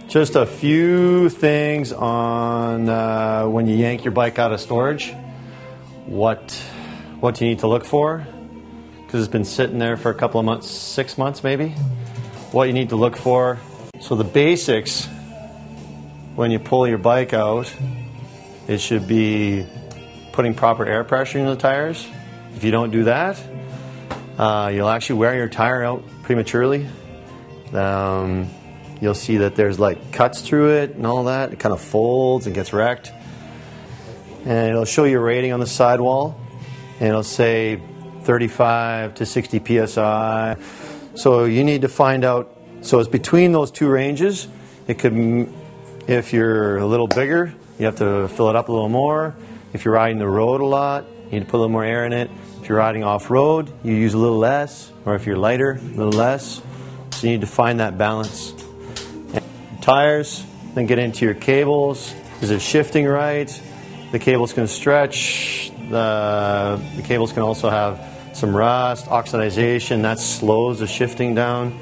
Just a few things on when you yank your bike out of storage. What do you need to look for? Because it's been sitting there for a couple of months, 6 months maybe. What you need to look for. So the basics, when you pull your bike out, it should be putting proper air pressure in the tires. If you don't do that, you'll actually wear your tire out prematurely. You'll see that there's like cuts through it and all that. It kind of folds and gets wrecked. And it'll show you a rating on the sidewall. And it'll say 35 to 60 PSI. So you need to find out. So it's between those two ranges. It could, if you're a little bigger, you have to fill it up a little more. If you're riding the road a lot, you need to put a little more air in it. If you're riding off-road, you use a little less. Or if you're lighter, a little less. So you need to find that balance. Tires, then get into your cables. Is it shifting right? The cable's going to stretch. The cables can also have some rust, oxidization. That slows the shifting down.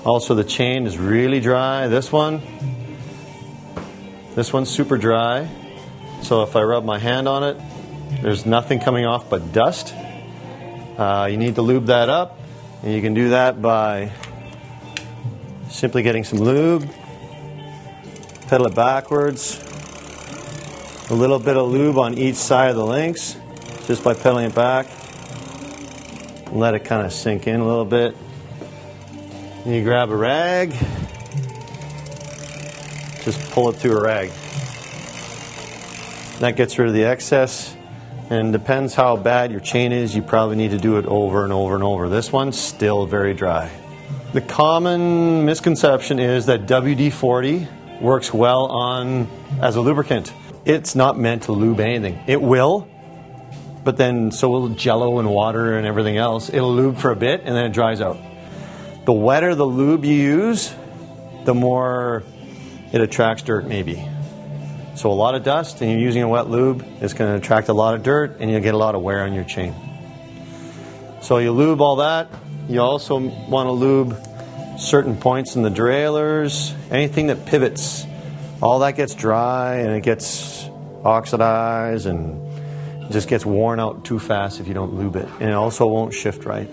Also, the chain is really dry. This one's super dry. So if I rub my hand on it, there's nothing coming off but dust. You need to lube that up, and you can do that by simply getting some lube, pedal it backwards, a little bit of lube on each side of the links, just by pedaling it back. Let it kind of sink in a little bit. And you grab a rag, just pull it through a rag. That gets rid of the excess, and depends how bad your chain is, you probably need to do it over and over and over. This one's still very dry. The common misconception is that WD-40 works well as a lubricant. It's not meant to lube anything. It will, but then so will Jello and water and everything else. It'll lube for a bit and then it dries out. The wetter the lube you use, the more it attracts dirt maybe. So a lot of dust and you're using a wet lube, it's going to attract a lot of dirt and you'll get a lot of wear on your chain. So you lube all that. You also want to lube certain points in the derailleurs, anything that pivots. All that gets dry and it gets oxidized and it just gets worn out too fast if you don't lube it. And it also won't shift right.